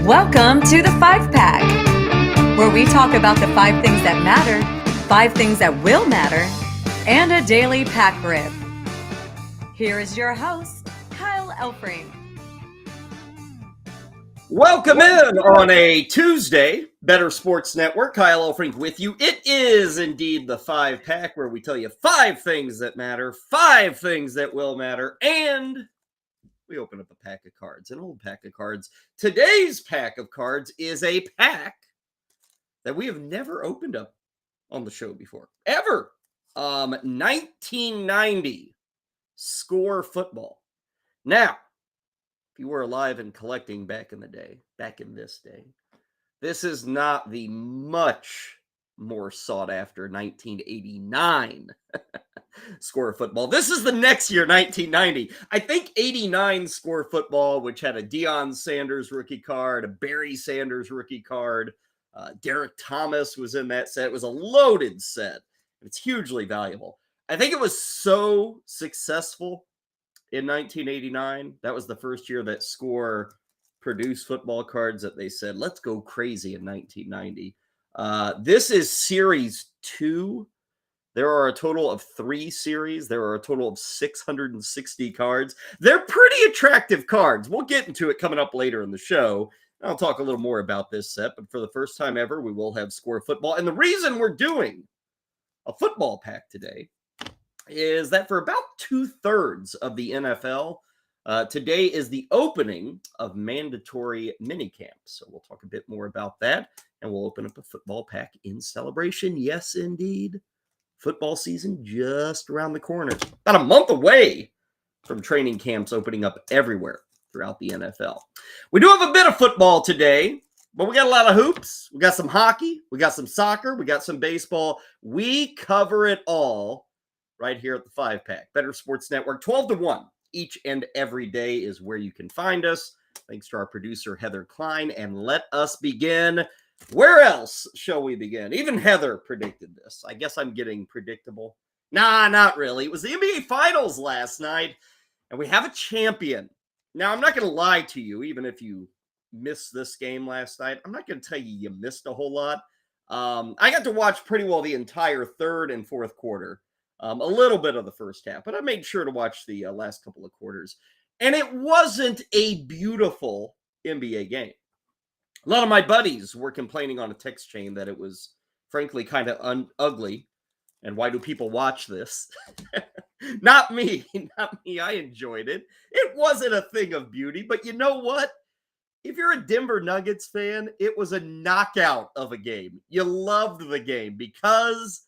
Welcome to the 5-Pack, where we talk about the 5 things that matter, 5 things that will matter, and a daily pack rip. Here is your host, Kyle Elfrink. Welcome in on a Tuesday, Better Sports Network. Kyle Elfrink with you. It is indeed the 5-Pack, where we tell you 5 things that matter, 5 things that will matter, and we open up a pack of cards, an old pack of cards. Today's pack of cards is a pack that we have never opened up on the show before, ever. 1990 Score Football. Now, if you were alive and collecting back in this day, this is not the much more sought after 1989 Score Football. This is the next year, 1990. I think 89 Score Football, which had a Deion Sanders rookie card, a Barry Sanders rookie card, Derek Thomas was in that set. It was a loaded set. It's hugely valuable. I think it was so successful in 1989. That was the first year that Score produced football cards that they said, let's go crazy in 1990. This is Series 2. There are a total of 3 series. There are a total of 660 cards. They're pretty attractive cards. We'll get into it coming up later in the show. I'll talk a little more about this set, but for the first time ever, we will have Score Football. And the reason we're doing a football pack today is that for about 2/3 of the NFL, today is the opening of mandatory minicamps. So we'll talk a bit more about that, and we'll open up a football pack in celebration. Yes, indeed. Football season just around the corner. About a month away from training camps opening up everywhere throughout the NFL. We do have a bit of football today, but we got a lot of hoops. We got some hockey. We got some soccer. We got some baseball. We cover it all right here at the 5-Pack. Better Sports Network, 12 to 1. Each and every day is where you can find us. Thanks to our producer, Heather Klein. And let us begin. Where else shall we begin? Even Heather predicted this. I guess I'm getting predictable. Nah, not really. It was the NBA Finals last night, and we have a champion. Now, I'm not going to lie to you, even if you missed this game last night. I'm not going to tell you missed a whole lot. I got to watch pretty well the entire third and fourth quarter. A little bit of the first half, but I made sure to watch the last couple of quarters. And it wasn't a beautiful NBA game. A lot of my buddies were complaining on a text chain that it was, frankly, kind of ugly. And why do people watch this? Not me. Not me. I enjoyed it. It wasn't a thing of beauty. But you know what? If you're a Denver Nuggets fan, it was a knockout of a game. You loved the game because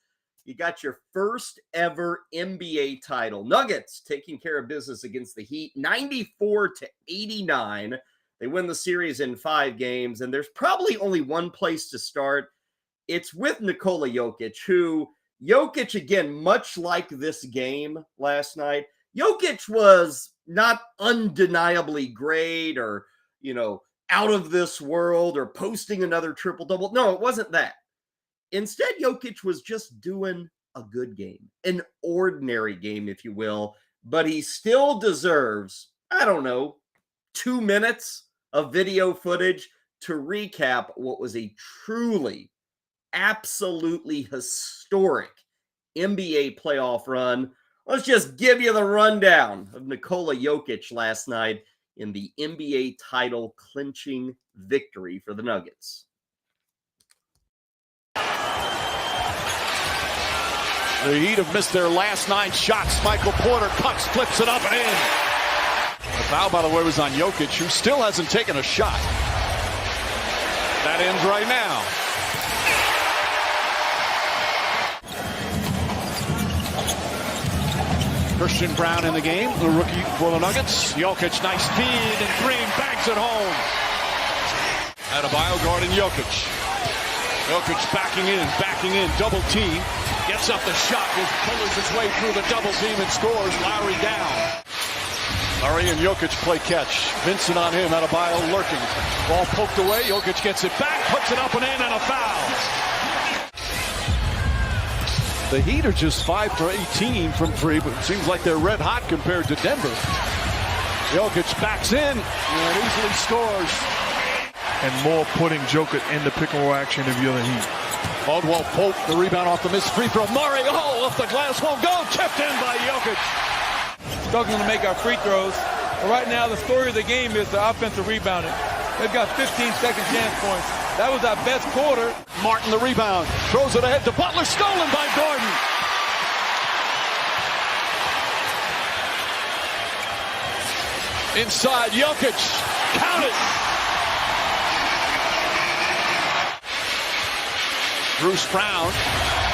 you got your first ever NBA title. Nuggets taking care of business against the Heat, 94-89. They win the series in 5 games, and there's probably only one place to start. It's with Nikola Jokic, Jokic, again, much like this game last night, Jokic was not undeniably great or, out of this world or posting another triple-double. No, it wasn't that. Instead, Jokic was just doing a good game, an ordinary game, if you will, but he still deserves, 2 minutes of video footage to recap what was a truly, absolutely historic NBA playoff run. Let's just give you the rundown of Nikola Jokic last night in the NBA title clinching victory for the Nuggets. The Heat have missed their last 9 shots. Michael Porter cuts, flips it up and in. The foul, by the way, was on Jokic, who still hasn't taken a shot. That ends right now. Christian Brown in the game, the rookie for the Nuggets. Jokic, nice feed, and Green banks it home. Adebayo guarding Jokic. Jokic backing in, double team. Gets up the shot, pulls his way through the double team and scores. Lowry down. Lowry and Jokic play catch. Vincent on him, Adebayo lurking. Ball poked away, Jokic gets it back, puts it up and in, and a foul. The Heat are just 5 for 18 from 3, but it seems like they're red hot compared to Denver. Jokic backs in and easily scores. and more putting Jokic in the pick and roll action if you're the Heat. Caldwell Pope, the rebound off the missed free throw. Murray, off the glass, won't go. Tipped in by Jokic. Struggling to make our free throws. But right now, the story of the game is the offensive rebounding. They've got 15 second chance points. That was our best quarter. Martin, the rebound. Throws it ahead to Butler. Stolen by Gordon. Inside, Jokic. Count it. Bruce Brown.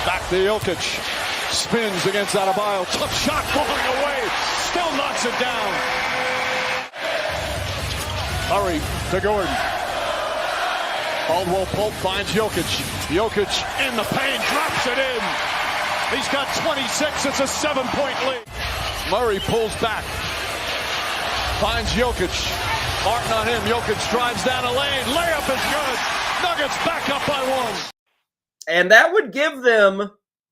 Back to Jokic. Spins against Adebayo. Tough shot falling away. Still knocks it down. Murray to Gordon. Caldwell Pope finds Jokic. Jokic in the paint. Drops it in. He's got 26. It's a 7-point lead. Murray pulls back. Finds Jokic. Martin on him. Jokic drives down a lane. Layup is good. Nuggets back up by 1. And that would give them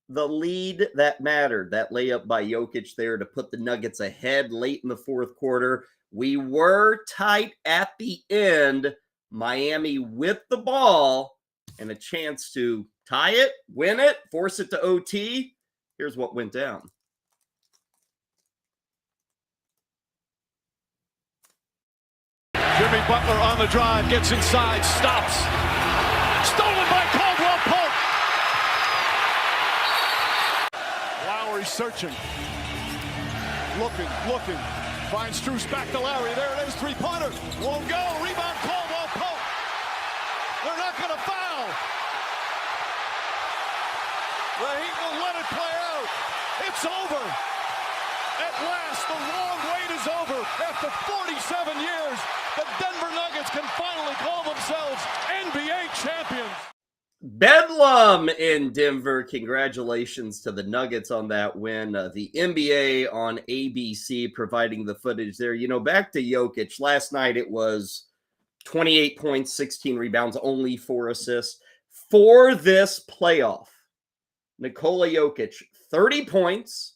the lead that mattered. That layup by Jokic there to put the Nuggets ahead late in the fourth quarter. We were tight at the end. Miami with the ball and a chance to tie it, win it, force it to OT. Here's what went down. Jimmy Butler on the drive, gets inside, stops. Stolen by Caldwell Pope. Lowry searching. Looking. Finds Strus back to Lowry. There it is, three-pointer. Won't go. Rebound, Caldwell Pope. They're not going to foul. The Heat will let it play out. It's over. At last, the long wait is over. After 47 years, the Denver Nuggets can finally call themselves NBA champions. Bedlam in Denver. Congratulations to the Nuggets on that win. The NBA on ABC providing the footage there. You know, back to Jokic. Last night it was 28 points, 16 rebounds, only 4 assists. For this playoff, Nikola Jokic, 30 points,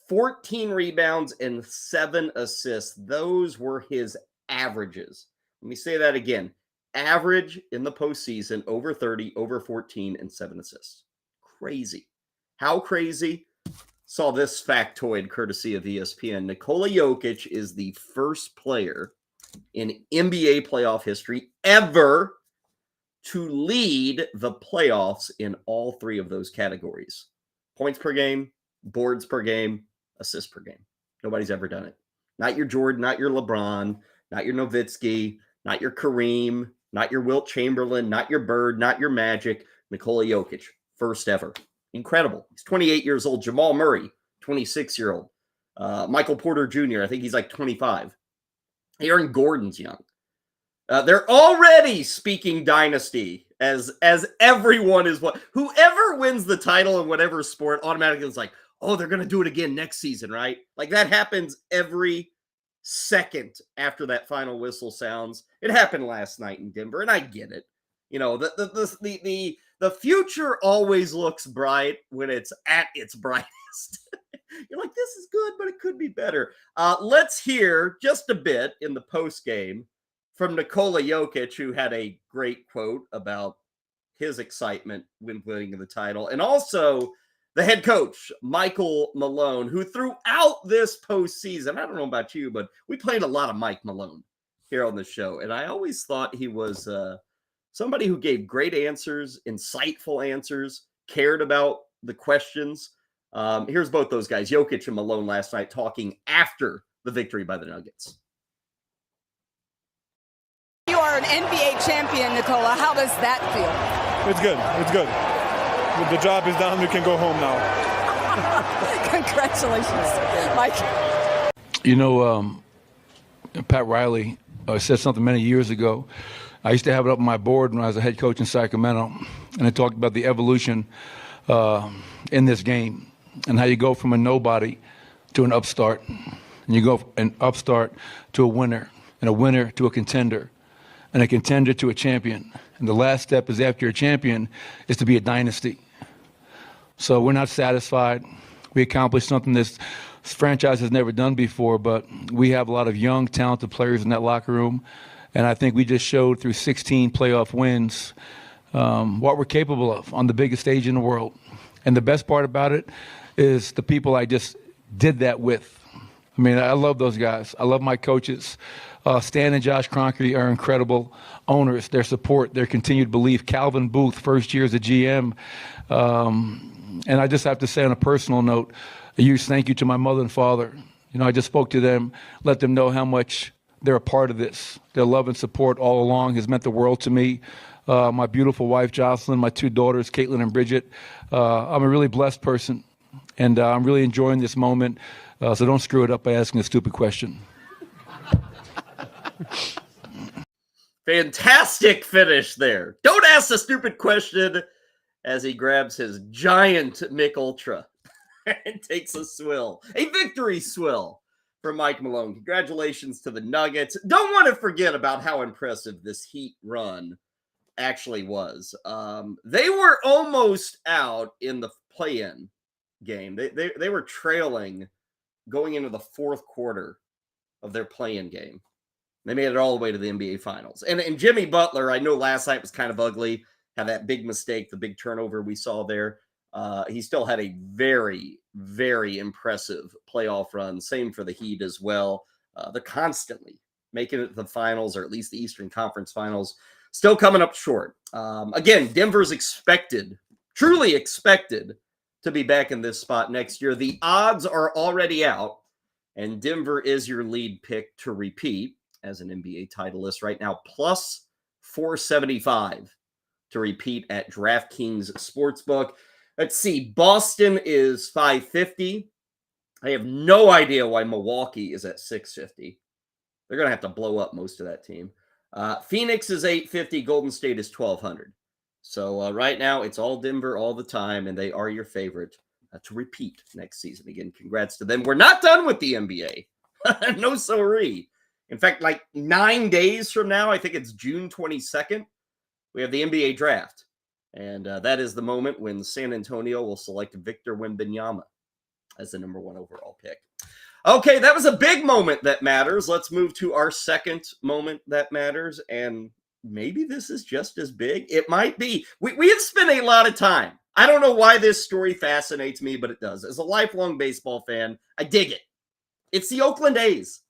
14 rebounds, and 7 assists. Those were his averages. Let me say that again. Average in the postseason, over 30, over 14, and 7 assists. Crazy. How crazy? Saw this factoid courtesy of ESPN. Nikola Jokic is the first player in NBA playoff history ever to lead the playoffs in all 3 of those categories. Points per game, boards per game, assists per game. Nobody's ever done it. Not your Jordan, not your LeBron, not your Nowitzki, not your Kareem, not your Wilt Chamberlain, not your Bird, not your Magic. Nikola Jokic, first ever. Incredible. He's 28 years old. Jamal Murray, 26-year-old. Michael Porter Jr., I think he's like 25. Aaron Gordon's young. They're already speaking dynasty as everyone is what. Whoever wins the title in whatever sport automatically is like, oh, they're going to do it again next season, right? Like that happens every second after that final whistle sounds. It happened last night in Denver, and I get it. You know, the future always looks bright when it's at its brightest. You're like, this is good, but it could be better. Let's hear just a bit in the post game from Nikola Jokic, who had a great quote about his excitement when winning the title, and also the head coach, Michael Malone, who throughout this postseason, I don't know about you, but we played a lot of Mike Malone here on the show. And I always thought he was somebody who gave great answers, insightful answers, cared about the questions. Here's both those guys, Jokic and Malone, last night talking after the victory by the Nuggets. You are an NBA champion, Nikola. How does that feel? It's good. It's good. The job is done. We can go home now. Congratulations, Mike. You know, Pat Riley said something many years ago. I used to have it up on my board when I was a head coach in Sacramento, and it talked about the evolution in this game and how you go from a nobody to an upstart, and you go an upstart to a winner, and a winner to a contender, and a contender to a champion. And the last step is after you're a champion is to be a dynasty. So we're not satisfied. We accomplished something this franchise has never done before, but we have a lot of young, talented players in that locker room, And I think we just showed through 16 playoff wins what we're capable of on the biggest stage in the world. And the best part about it is the people I just did that with. I mean, I love those guys. I love my coaches. Stan and Josh Kroenke are incredible owners. Their support, their continued belief. Calvin Booth, first year as a GM. And I just have to say on a personal note, a huge thank you to my mother and father. You know, I just spoke to them, let them know how much they're a part of this. Their love and support all along has meant the world to me. My beautiful wife, Jocelyn, my two daughters, Caitlin and Bridget. I'm a really blessed person, and I'm really enjoying this moment. So don't screw it up by asking a stupid question. Fantastic finish there. Don't ask the stupid question as he grabs his giant Mick Ultra and takes a swill, a victory swill for Mike Malone. Congratulations to the Nuggets. Don't want to forget about how impressive this Heat run actually was. They were almost out in the play-in game. They were trailing going into the fourth quarter of their play-in game. They made it all the way to the NBA Finals. And Jimmy Butler, I know last night was kind of ugly, had that big mistake, the big turnover we saw there. He still had a very, very impressive playoff run. Same for the Heat as well. They're constantly making it to the finals, or at least the Eastern Conference Finals. Still coming up short. Again, Denver's expected, truly expected, to be back in this spot next year. The odds are already out, and Denver is your lead pick to repeat as an NBA titleist right now, plus 475 to repeat at DraftKings Sportsbook. Let's see, Boston is 550. I have no idea why Milwaukee is at 650. They're going to have to blow up most of that team. Phoenix is 850. Golden State is 1200. So right now, it's all Denver all the time, and they are your favorite to repeat next season. Again, congrats to them. We're not done with the NBA. No sorry. In fact, like 9 days from now, I think it's June 22nd, we have the NBA draft. And that is the moment when San Antonio will select Victor Wembanyama as the number 1 overall pick. Okay, that was a big moment that matters. Let's move to our second moment that matters. And maybe this is just as big. It might be. We have spent a lot of time. I don't know why this story fascinates me, but it does. As a lifelong baseball fan, I dig it. It's the Oakland A's.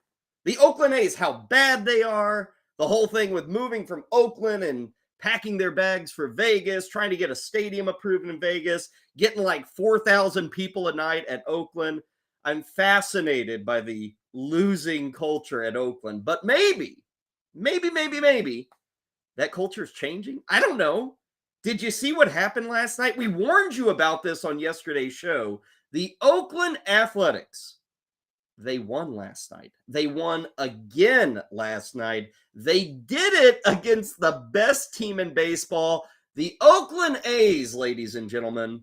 The Oakland A's, how bad they are. The whole thing with moving from Oakland and packing their bags for Vegas, trying to get a stadium approved in Vegas, getting like 4,000 people a night at Oakland. I'm fascinated by the losing culture at Oakland. But maybe that culture is changing. I don't know. Did you see what happened last night? We warned you about this on yesterday's show. The Oakland Athletics, they won last night. They won again last night. They did it against the best team in baseball. The Oakland A's, ladies and gentlemen,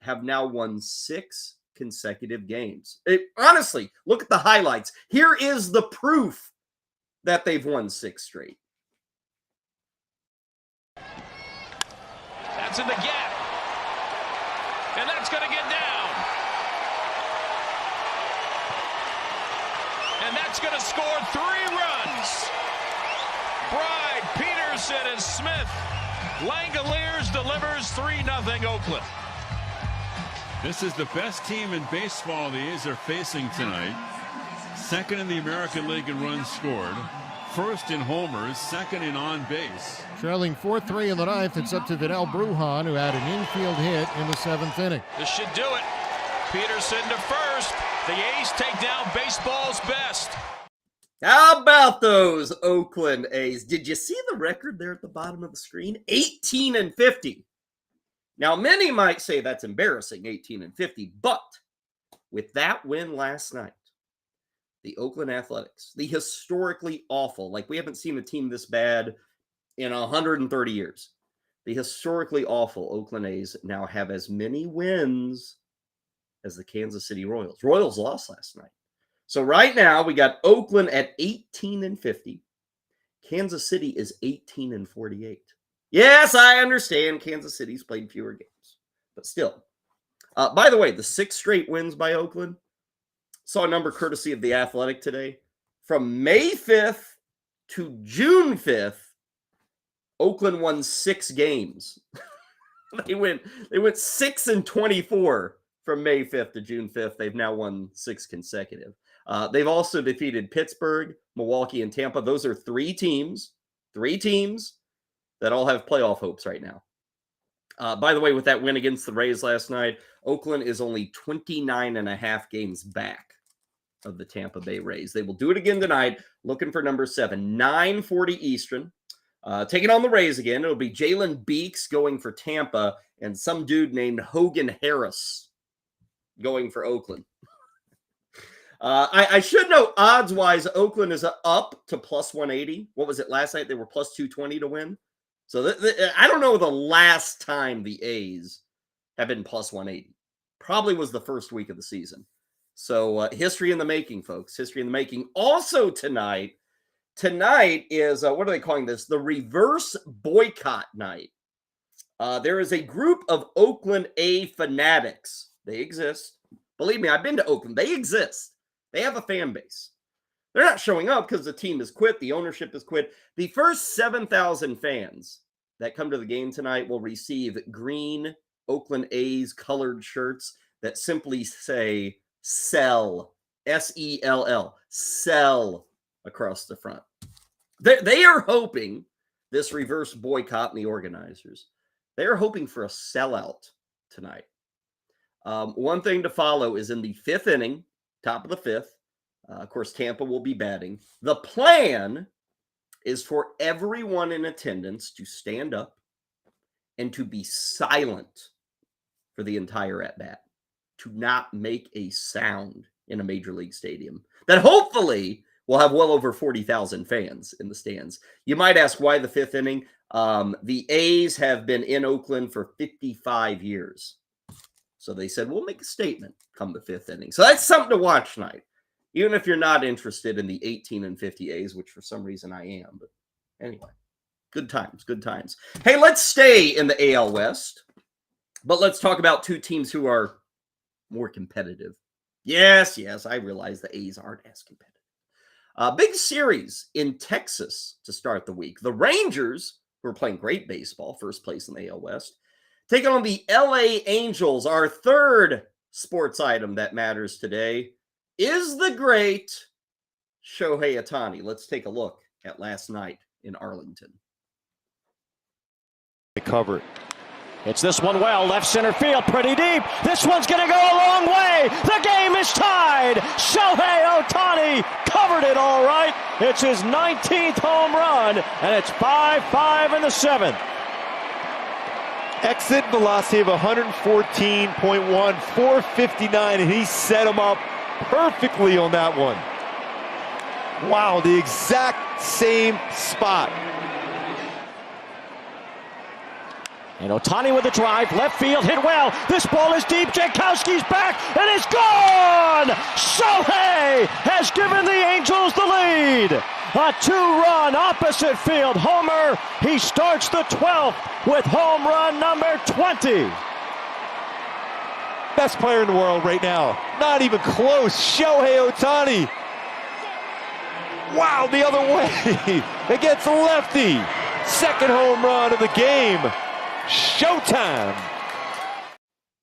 have now won 6 consecutive games. Honestly, look at the highlights. Here is the proof that they've won 6 straight. That's in the gap. And that's going to get down. And that's going to score 3 runs. Bride, Peterson, and Smith. Langoliers delivers 3-0 Oakland. This is the best team in baseball the A's are facing tonight. Second in the American League in runs scored. First in homers, second in on base. Trailing 4-3 in the ninth, it's up to Vidal Brujan, who had an infield hit in the 7th inning. This should do it. Peterson to first. The A's take down baseball's best. How about those Oakland A's? Did you see the record there at the bottom of the screen? 18-50. Now, many might say that's embarrassing, 18-50, but with that win last night, the Oakland Athletics, the historically awful, like we haven't seen a team this bad in 130 years. The historically awful Oakland A's now have as many wins as the Kansas City Royals. Royals lost last night. So right now we got Oakland at 18-50. Kansas City is 18-48. Yes, I understand Kansas City's played fewer games, but still. By the way, the 6 straight wins by Oakland, saw a number courtesy of The Athletic today. From May 5th to June 5th, Oakland won 6 games. They went 6-24 from May 5th to June 5th. They've now won 6 consecutive. They've also defeated Pittsburgh, Milwaukee, and Tampa. Those are 3 teams that all have playoff hopes right now. By the way, with that win against the Rays last night, Oakland is only 29.5 games back of the Tampa Bay Rays. They will do it again tonight, looking for number 7, 9:40 Eastern. Taking on the Rays again. It'll be Jalen Beeks going for Tampa and some dude named Hogan Harris going for Oakland. I should know, odds-wise, Oakland is up to plus 180. What was it last night? They were plus 220 to win. So I don't know the last time the A's have been plus 180. Probably was the first week of the season. So history in the making, folks. History in the making. Also tonight is, what are they calling this? The reverse boycott night. There is a group of Oakland A fanatics. They exist. Believe me, I've been to Oakland. They exist. They have a fan base. They're not showing up because the team has quit. The ownership has quit. The first 7,000 fans that come to the game tonight will receive green Oakland A's colored shirts that simply say "Sell," S-E-L-L, sell across the front. They are hoping, this reverse boycott and the organizers, they are hoping for a sellout tonight. One thing to follow is in the 5th inning, top of the 5th. Of course, Tampa will be batting. The plan is for everyone in attendance to stand up and to be silent for the entire at-bat, to not make a sound in a major league stadium that hopefully will have well over 40,000 fans in the stands. You might ask why the 5th inning. The A's have been in Oakland for 55 years. So they said, we'll make a statement come the 5th inning. So that's something to watch tonight. Even if you're not interested in the 18 and 50 A's, which for some reason I am. But anyway, good times, good times. Hey, let's stay in the AL West. But let's talk about 2 teams who are more competitive. Yes, I realize the A's aren't as competitive. Big series in Texas to start the week. The Rangers, who are playing great baseball, first place in the AL West, taking on the LA Angels. Our third sports item that matters today is the great Shohei Ohtani. Let's take a look at last night in Arlington. They cover it. It's this one well, left center field, pretty deep. This one's going to go a long way. The game is tied. Shohei Ohtani covered it all right. It's his 19th home run, and it's 5-5 in the 7th. Exit velocity of 114.1, 459, and he set him up perfectly on that one. Wow, the exact same spot. And Ohtani with a drive, left field, hit well. This ball is deep. Jankowski's back, and it's gone! Shohei has given the Angels the lead. A 2-run opposite field homer. He starts the 12th with home run number 20. Best player in the world right now. Not even close. Shohei Ohtani. Wow, the other way. Against the lefty. Second home run of the game. Showtime.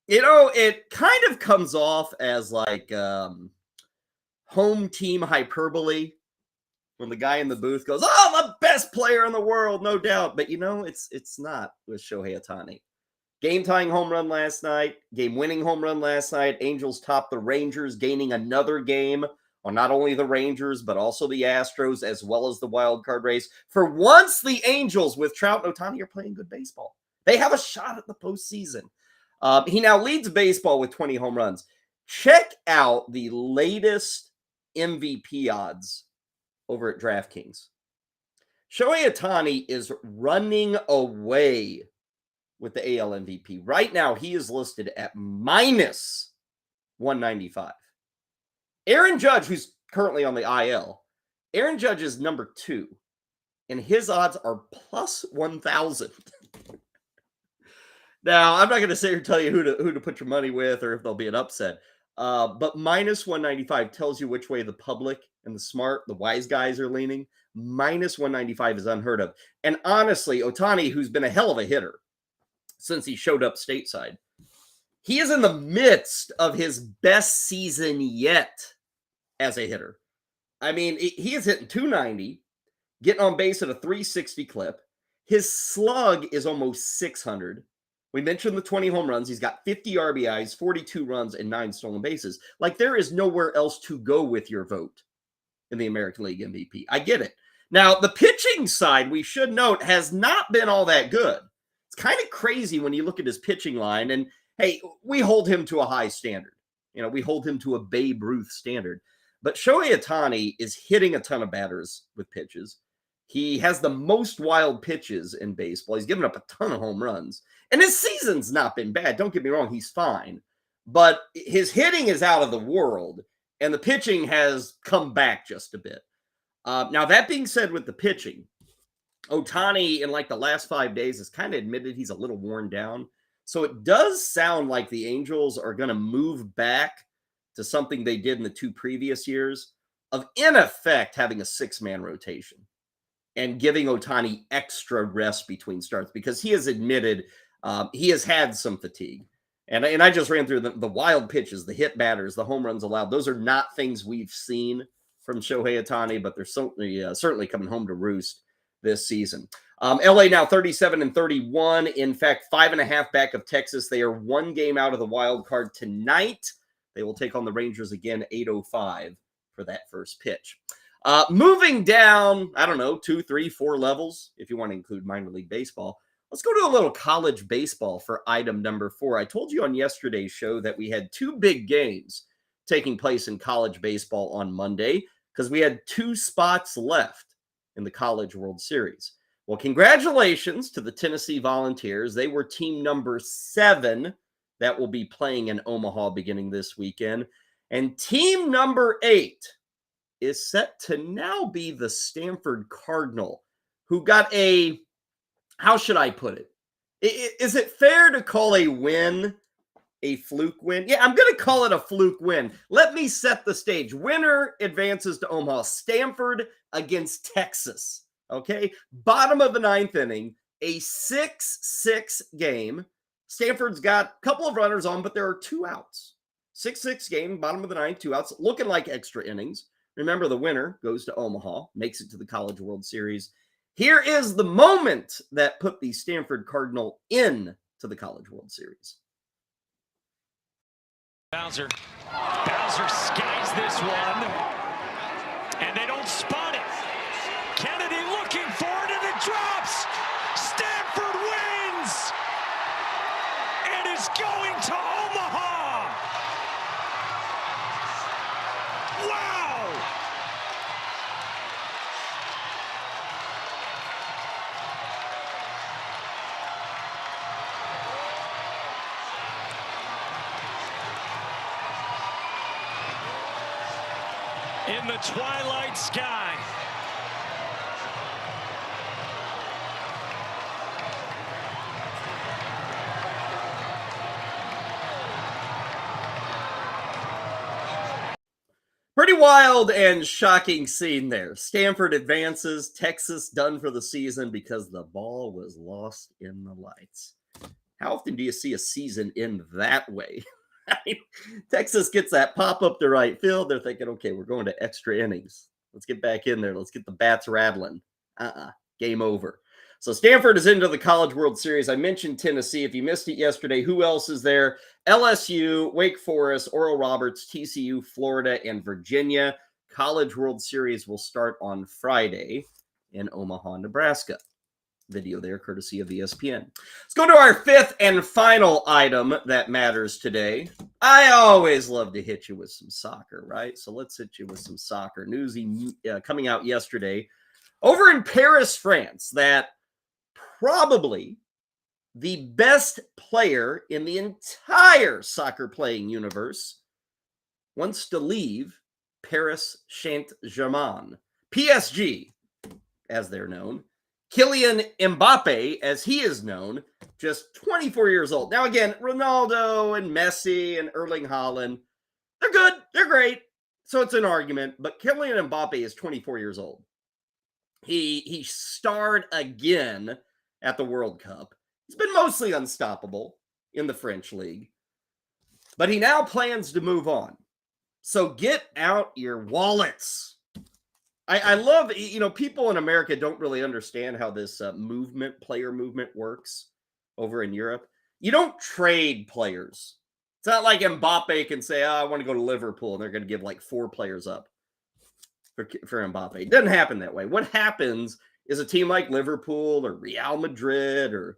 You know, it kind of comes off as like home team hyperbole when the guy in the booth goes, "Oh, the best player in the world, no doubt." But you know, it's not with Shohei Ohtani. Game-tying home run last night, game-winning home run last night. Angels topped the Rangers, gaining another game on not only the Rangers, but also the Astros, as well as the wild card race. For once, the Angels with Trout and Ohtani are playing good baseball. They have a shot at the postseason. He now leads baseball with 20 home runs. Check out the latest MVP odds over at DraftKings. Shohei Ohtani is running away with the AL MVP. Right now, he is listed at minus 195. Aaron Judge, who's currently on the IL, Aaron Judge is number 2, and his odds are plus 1,000. Now, I'm not going to sit here and tell you who to put your money with or if there'll be an upset, but minus 195 tells you which way the public and the smart, the wise guys are leaning. Minus 195 is unheard of. And honestly, Ohtani, who's been a hell of a hitter since he showed up stateside, he is in the midst of his best season yet as a hitter. I mean, he is hitting 290, getting on base at a 360 clip. His slug is almost 600. We mentioned the 20 home runs. He's got 50 RBIs, 42 runs, and 9 stolen bases. Like, there is nowhere else to go with your vote in the American League MVP. I get it. Now, the pitching side, we should note, has not been all that good. It's kind of crazy when you look at his pitching line. And, hey, we hold him to a high standard. You know, we hold him to a Babe Ruth standard. But Shohei Ohtani is hitting a ton of batters with pitches. He has the most wild pitches in baseball. He's given up a ton of home runs. And his season's not been bad. Don't get me wrong, he's fine. But his hitting is out of the world, and the pitching has come back just a bit. Now, that being said, with the pitching, Ohtani in like the last 5 days has kind of admitted he's a little worn down. So it does sound like the Angels are going to move back to something they did in the 2 previous years of, in effect, having a 6-man rotation and giving Ohtani extra rest between starts, because he has admitted he has had some fatigue. And I just ran through the wild pitches, the hit batters, the home runs allowed. Those are not things we've seen from Shohei Ohtani, but they're certainly coming home to roost this season. LA now 37-31. In fact, 5.5 back of Texas. They are 1 game out of the wild card tonight. They will take on the Rangers again, 8:05 for that first pitch. Moving down, I don't know, 2, 3, 4 levels, if you want to include minor league baseball. Let's go to a little college baseball for item number 4. I told you on yesterday's show that we had 2 big games taking place in college baseball on Monday because we had 2 spots left in the College World Series. Well, congratulations to the Tennessee Volunteers. They were team number 7 that will be playing in Omaha beginning this weekend. And team number 8 is set to now be the Stanford Cardinal, who got a, how should I put it? Is it fair to call a win a fluke win? Yeah, I'm going to call it a fluke win. Let me set the stage. Winner advances to Omaha. Stanford against Texas. Okay? Bottom of the 9th inning, a 6-6 game. Stanford's got a couple of runners on, but there are 2 outs. 6-6 game, bottom of the 9th, 2 outs, looking like extra innings. Remember, the winner goes to Omaha, makes it to the College World Series. Here is the moment that put the Stanford Cardinal in to the College World Series. Bowser skies this one, and they don't spot it. Kennedy looking for it, and it drops. Stanford wins, and is going to Omaha. Wow! In the twilight sky. Pretty wild and shocking scene there. Stanford advances, Texas done for the season because the ball was lost in the lights. How often do you see a season end that way? I mean, Texas gets that pop up to right field. They're thinking, okay, we're going to extra innings. Let's get back in there. Let's get the bats rattling. Game over. So Stanford is into the College World Series. I mentioned Tennessee. If you missed it yesterday, who else is there? LSU, Wake Forest, Oral Roberts, TCU, Florida, and Virginia. College World Series will start on Friday in Omaha, Nebraska. Video there, courtesy of ESPN. Let's go to our 5th and final item that matters today. I always love to hit you with some soccer, right? So let's hit you with some soccer news coming out yesterday over in Paris, France, that probably the best player in the entire soccer playing universe wants to leave Paris Saint-Germain. PSG, as they're known. Kylian Mbappe, as he is known, just 24 years old. Now, again, Ronaldo and Messi and Erling Haaland, they're good. They're great. So it's an argument. But Kylian Mbappe is 24 years old. He starred again at the World Cup. He's been mostly unstoppable in the French league, but he now plans to move on. So get out your wallets. I love, people in America don't really understand how this player movement works over in Europe. You don't trade players. It's not like Mbappe can say, I want to go to Liverpool, and they're going to give like 4 players up for Mbappe. It doesn't happen that way. What happens is a team like Liverpool or Real Madrid or,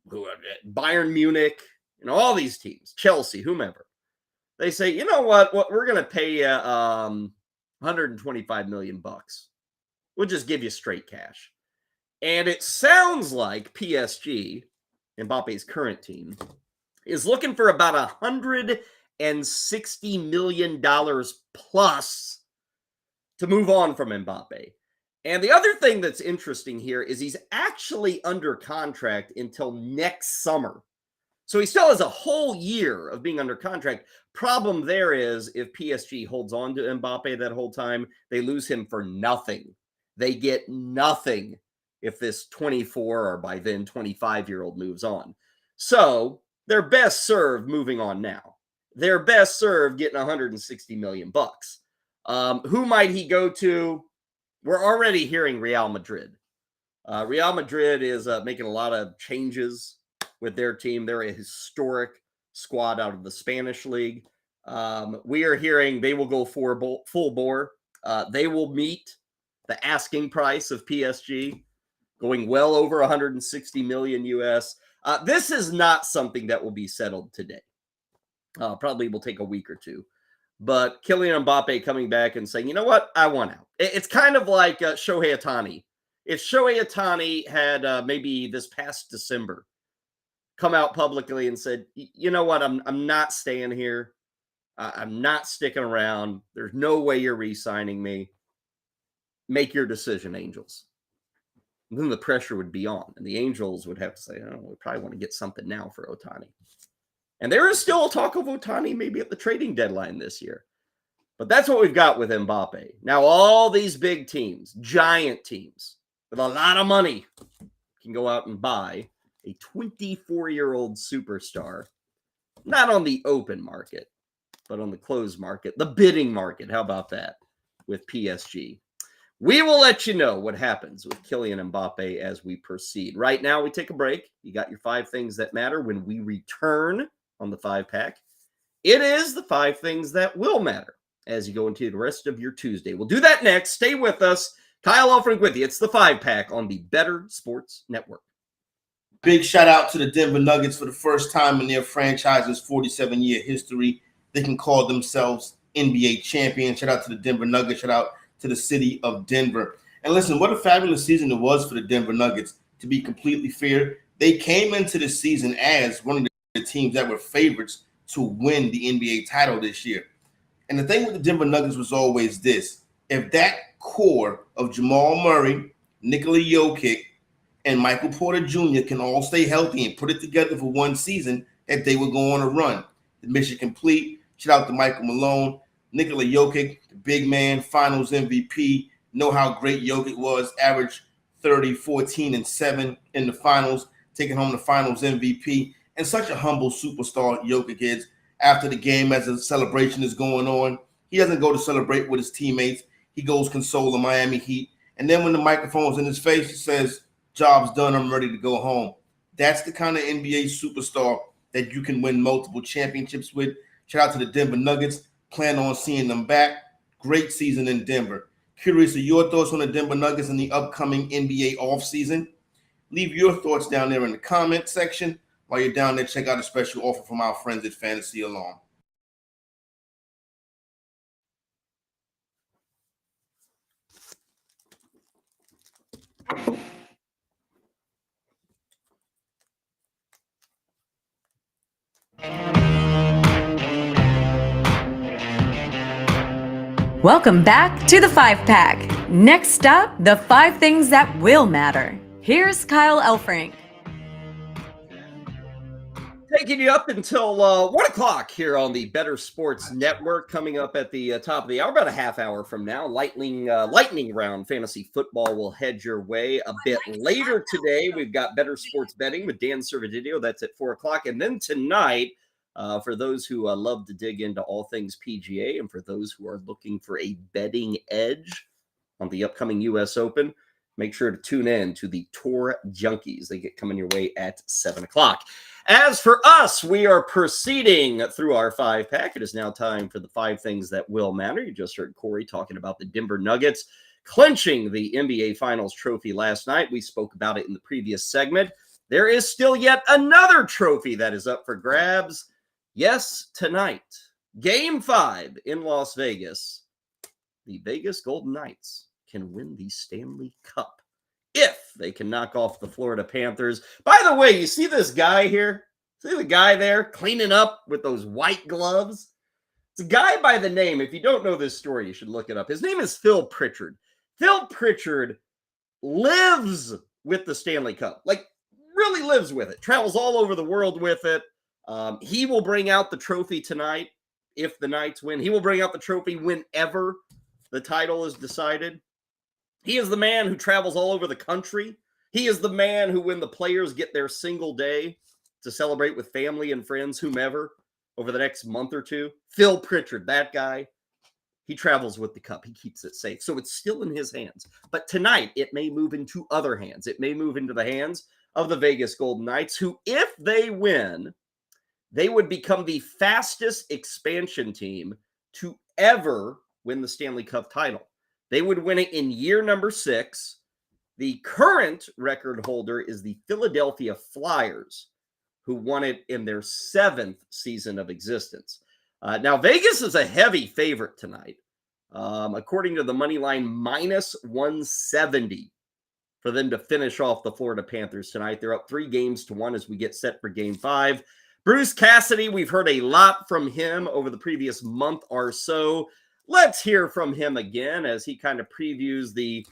Bayern Munich, all these teams, Chelsea, whomever, they say, you know what we're going to pay you $125 million. We'll just give you straight cash. And it sounds like PSG, Mbappe's current team, is looking for about $160 million plus to move on from Mbappe. And the other thing that's interesting here is he's actually under contract until next summer. So he still has a whole year of being under contract. Problem there is if PSG holds on to Mbappe that whole time, they lose him for nothing. They get nothing if this 24 or by then 25-year-old moves on. So they're best served moving on now. They're best served getting $160 million. Who might he go to? We're already hearing Real Madrid. Real Madrid is making a lot of changes with their team. They're a historic squad out of the Spanish league. We are hearing they will go full bore. They will meet the asking price of PSG, going well over 160 million US. This is not something that will be settled today. Probably will take a week or two. But Kylian Mbappe coming back and saying, you know what, I want out. It's kind of like Shohei Ohtani. If Shohei Ohtani had maybe this past December come out publicly and said, you know what, I'm not staying here. I'm not sticking around. There's no way you're re-signing me. Make your decision, Angels. And then the pressure would be on, and the Angels would have to say, oh, we probably want to get something now for Ohtani. And there is still talk of Ohtani maybe at the trading deadline this year. But that's what we've got with Mbappe. Now, all these big teams, giant teams, with a lot of money, can go out and buy a 24-year-old superstar, not on the open market, but on the closed market, the bidding market. How about that with PSG? We will let you know what happens with Kylian Mbappe as we proceed. Right now, we take a break. You got your 5 things that matter. When we return on the 5-pack, it is the 5 things that will matter as you go into the rest of your Tuesday. We'll do that next. Stay with us. Kyle Elfrink with you. It's the 5-pack on the Better Sports Network. Big shout out to the Denver Nuggets. For the first time in their franchise's 47-year history, they can call themselves NBA champions. Shout out to the Denver Nuggets. Shout out to the city of Denver. And listen, what a fabulous season it was for the Denver Nuggets. To be completely fair, they came into the season as one of the teams that were favorites to win the NBA title this year. And the thing with the Denver Nuggets was always this: if that core of Jamal Murray, Nikola Jokic, and Michael Porter Jr. can all stay healthy and put it together for one season, that they would go on a run. The mission complete. Shout out to Michael Malone, Nikola Jokic, the big man, finals MVP. Know how great Jokic was, averaged 30, 14, and 7 in the finals, taking home the finals MVP. And such a humble superstar Jokic is. After the game, as a celebration is going on, he doesn't go to celebrate with his teammates. He goes console the Miami Heat. And then when the microphone's in his face, he says, job's done, I'm ready to go home. That's the kind of NBA superstar that you can win multiple championships with. Shout out to the Denver Nuggets. Plan on seeing them back. Great season in Denver. Curious of your thoughts on the Denver Nuggets in the upcoming NBA offseason? Leave your thoughts down there in the comment section. While you're down there, check out a special offer from our friends at Fantasy Alarm. Welcome back to the 5-pack. Next up, the 5 things that will matter. Here's Kyle Elfrink. Taking you up until 1 o'clock here on the Better Sports Network. Coming up at the top of the hour, about a half hour from now, lightning round fantasy football will head your way a bit later today. We've got Better Sports Betting with Dan Servideo. That's at 4 o'clock. And then tonight, for those who love to dig into all things PGA and for those who are looking for a betting edge on the upcoming U.S. Open, make sure to tune in to the Tour Junkies. They get coming your way at 7 o'clock. As for us, we are proceeding through our 5-pack. It is now time for the 5 things that will matter. You just heard Corey talking about the Denver Nuggets clinching the NBA Finals trophy last night. We spoke about it in the previous segment. There is still yet another trophy that is up for grabs. Yes, tonight, Game 5 in Las Vegas. The Vegas Golden Knights can win the Stanley Cup if they can knock off the Florida Panthers. By the way, you see this guy here? See the guy there cleaning up with those white gloves? It's a guy by the name, if you don't know this story, you should look it up. His name is Phil Pritchard. Phil Pritchard lives with the Stanley Cup. Like, really lives with it. Travels all over the world with it. He will bring out the trophy tonight if the Knights win. He will bring out the trophy whenever the title is decided. He is the man who travels all over the country. He is the man who, when the players get their single day to celebrate with family and friends, whomever, over the next month or two, Phil Pritchard, that guy, he travels with the cup. He keeps it safe. So it's still in his hands. But tonight, it may move into other hands. It may move into the hands of the Vegas Golden Knights, who, if they win, they would become the fastest expansion team to ever win the Stanley Cup title. They would win it in year number 6. The current record holder is the Philadelphia Flyers, who won it in their 7th season of existence. Now, Vegas is a heavy favorite tonight. According to the money line, minus 170 for them to finish off the Florida Panthers tonight. They're up 3-1 as we get set for Game 5. Bruce Cassidy, we've heard a lot from him over the previous month or so. Let's hear from him again as he kind of previews the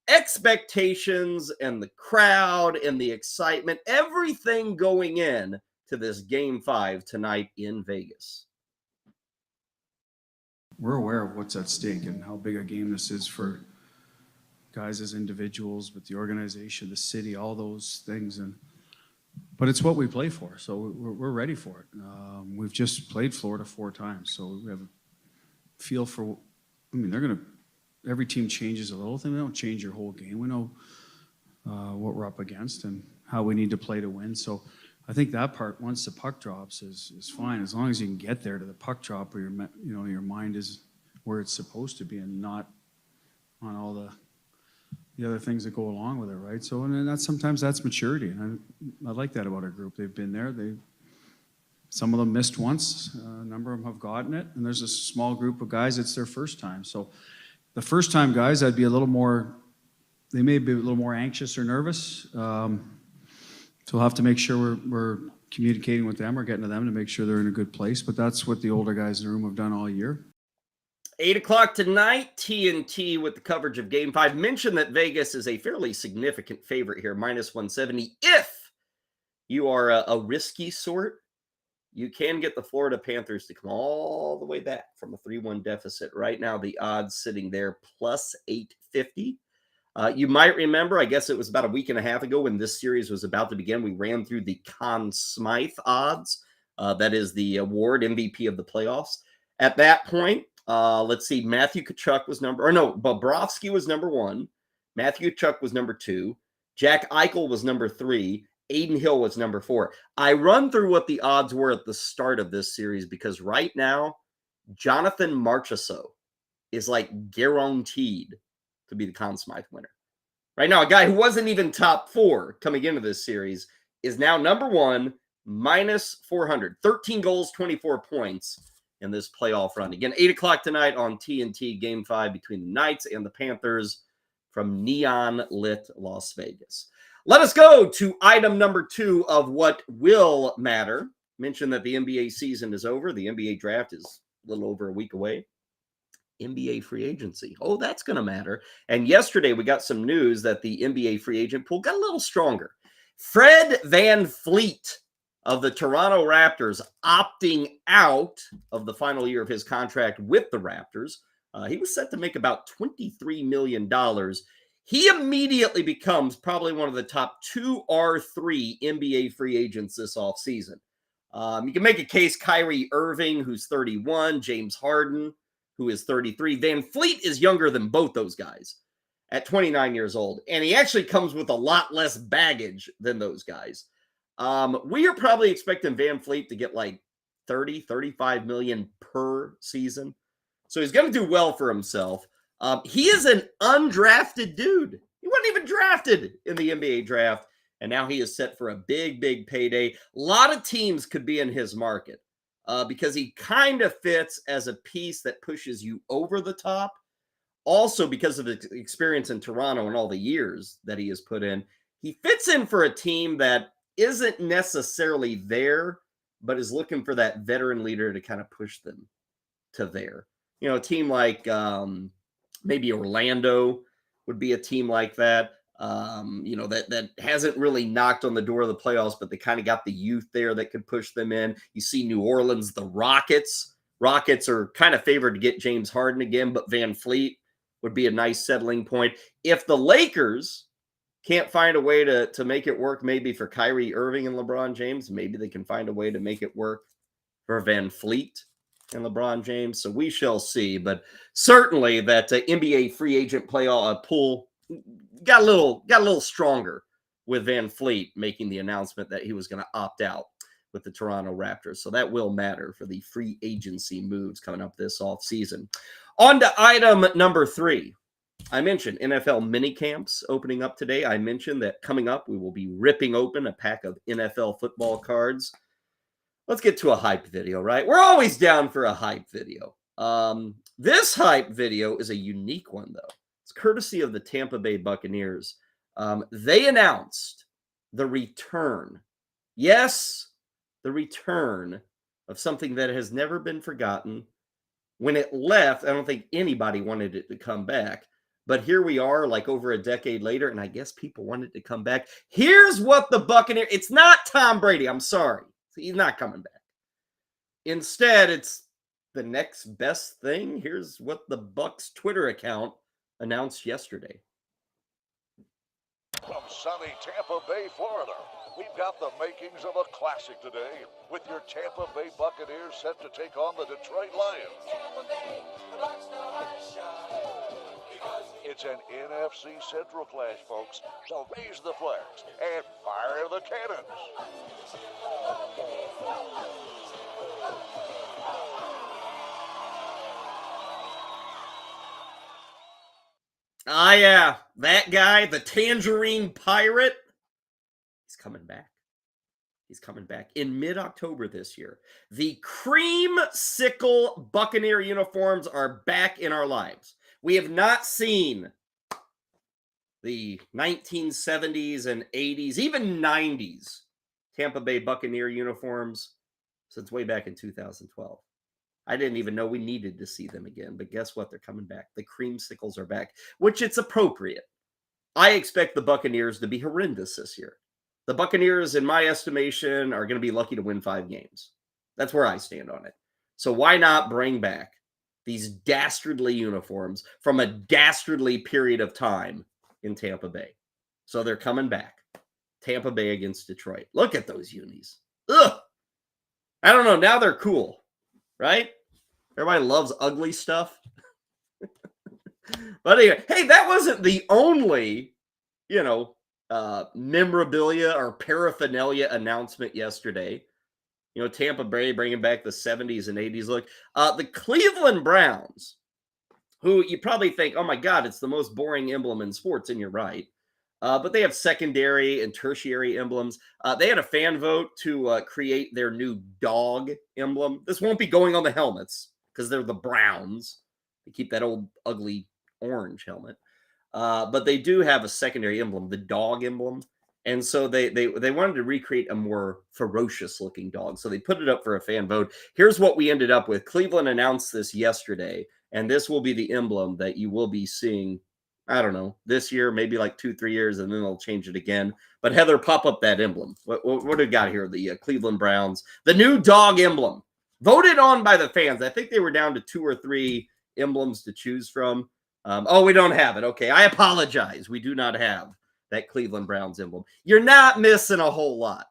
expectations and the crowd and the excitement, everything going in to this Game 5 tonight in Vegas. We're aware of what's at stake and how big a game this is for guys as individuals, but the organization, the city, all those things. But it's what we play for, so we're ready for it. We've just played Florida 4 times, so we have a feel for, every team changes a little thing. They don't change your whole game. We know what we're up against and how we need to play to win. So I think that part, once the puck drops, is fine, as long as you can get there to the puck drop, or your mind is where it's supposed to be and not on all the other things that go along with it, right? So, and sometimes that's maturity, and I like that about our group. They've been there. Some of them missed once. A number of them have gotten it. And there's a small group of guys, it's their first time. So the first time guys, I'd be a little more, they may be a little more anxious or nervous. So we'll have to make sure we're communicating with them or getting to them to make sure they're in a good place. But that's what the older guys in the room have done all year. 8 o'clock tonight, TNT with the coverage of Game 5. Mentioned that Vegas is a fairly significant favorite here, minus 170. If you are a risky sort, you can get the Florida Panthers to come all the way back from a 3-1 deficit. Right now, the odds sitting there plus 850. You might remember, I guess it was about a week and a half ago when this series was about to begin, we ran through the Conn Smythe odds. That is the award MVP of the playoffs. At that point, let's see, Bobrovsky was number 1. Matthew Tkachuk was number 2. Jack Eichel was number 3. Aiden Hill was number 4. I run through what the odds were at the start of this series because right now, Jonathan Marchessault is like guaranteed to be the Conn Smythe winner. Right now, a guy who wasn't even top 4 coming into this series is now number 1, minus 400. 13 goals, 24 points in this playoff run. Again, 8 o'clock tonight on TNT, Game 5 between the Knights and the Panthers from neon-lit Las Vegas. Let us go to item number 2 of what will matter. Mention that the NBA season is over. The NBA draft is a little over a week away. NBA free agency. Oh, that's going to matter. And yesterday we got some news that the NBA free agent pool got a little stronger. Fred VanVleet of the Toronto Raptors opting out of the final year of his contract with the Raptors. He was set to make about $23 million. He immediately becomes probably one of the top 2 or 3 NBA free agents this offseason. You can make a case Kyrie Irving, who's 31, James Harden, who is 33. VanVleet is younger than both those guys at 29 years old, and he actually comes with a lot less baggage than those guys. We are probably expecting VanVleet to get like 30, 35 million per season. So he's going to do well for himself. He is an undrafted dude. He wasn't even drafted in the NBA draft, and now he is set for a big, big payday. A lot of teams could be in his market because he kind of fits as a piece that pushes you over the top. Also, because of his experience in Toronto and all the years that he has put in, he fits in for a team that isn't necessarily there, but is looking for that veteran leader to kind of push them to there. You know, a team like maybe Orlando would be a team like that, that hasn't really knocked on the door of the playoffs, but they kind of got the youth there that could push them in. You see New Orleans, the Rockets. Rockets are kind of favored to get James Harden again, but VanVleet would be a nice settling point. If the Lakers can't find a way to make it work, maybe for Kyrie Irving and LeBron James, maybe they can find a way to make it work for VanVleet and LeBron James. So we shall see. But certainly that NBA free agent pool got a little stronger with VanVleet making the announcement that he was going to opt out with the Toronto Raptors. So that will matter for the free agency moves coming up this offseason. On to item number 3. I mentioned NFL mini camps opening up today. I mentioned that coming up, we will be ripping open a pack of NFL football cards. Let's get to a hype video, right? We're always down for a hype video. This hype video is a unique one, though. It's courtesy of the Tampa Bay Buccaneers. They announced the return. Yes, the return of something that has never been forgotten. When it left, I don't think anybody wanted it to come back. But here we are, like over a decade later, and I guess people wanted to come back. Here's what the Buccaneers... It's not Tom Brady. I'm sorry. He's not coming back. Instead, it's the next best thing. Here's what the Bucs Twitter account announced yesterday. From sunny Tampa Bay, Florida, we've got the makings of a classic today with your Tampa Bay Buccaneers set to take on the Detroit Lions. It's an NFC Central clash, folks, so raise the flags and fire the cannons. Ah, yeah, that guy, the Tangerine Pirate, he's coming back. He's coming back in mid-October this year. The creamsicle Buccaneer uniforms are back in our lives. We have not seen the 1970s and 80s, even 90s Tampa Bay Buccaneer uniforms since way back in 2012. I didn't even know we needed to see them again, but guess what? They're coming back. The creamsicles are back, which it's appropriate. I expect the Buccaneers to be horrendous this year. The Buccaneers, in my estimation, are going to be lucky to win 5 games. That's where I stand on it. So why not bring back these dastardly uniforms from a dastardly period of time in Tampa Bay? So they're coming back. Tampa Bay against Detroit. Look at those unis. Ugh. I don't know. Now they're cool, right? Everybody loves ugly stuff. But anyway, hey, that wasn't the only, memorabilia or paraphernalia announcement yesterday. Tampa Bay bringing back the 70s and 80s look. The Cleveland Browns, who you probably think, oh my God, it's the most boring emblem in sports, and you're right. But they have secondary and tertiary emblems. They had a fan vote to create their new dog emblem. This won't be going on the helmets because they're the Browns. They keep that old ugly orange helmet. But they do have a secondary emblem, the dog emblem. And so they wanted to recreate a more ferocious looking dog. So they put it up for a fan vote. Here's what we ended up with. Cleveland announced this yesterday, and this will be the emblem that you will be seeing I don't know, this year, maybe like 2-3 years, and then they'll change it again. But Heather, pop up that emblem. What do we got here? The Cleveland Browns, the new dog emblem, voted on by the fans. I think they were down to 2 or 3 emblems to choose from. We don't have it. Okay, I apologize. We do not have that Cleveland Browns emblem. You're not missing a whole lot,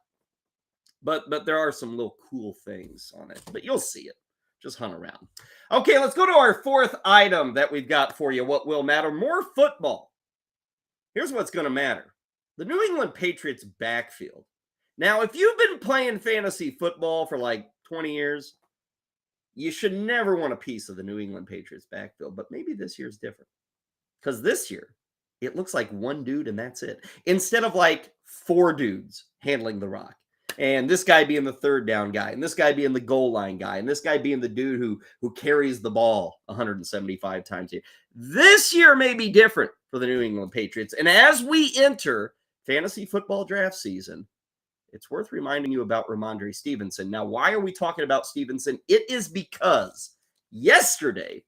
but there are some little cool things on it. But you'll see it. Just hunt around. Okay, let's go to our 4th item that we've got for you. What will matter? More football. Here's what's going to matter. The New England Patriots backfield. Now, if you've been playing fantasy football for like 20 years, you should never want a piece of the New England Patriots backfield. But maybe this year's different. Because this year, it looks like one dude and that's it. Instead of like 4 dudes handling the rock. And this guy being the 3rd down guy, and this guy being the goal line guy, and this guy being the dude who carries the ball 175 times a year. This year may be different for the New England Patriots. And as we enter fantasy football draft season, it's worth reminding you about Ramondre Stevenson. Now, why are we talking about Stevenson? It is because yesterday,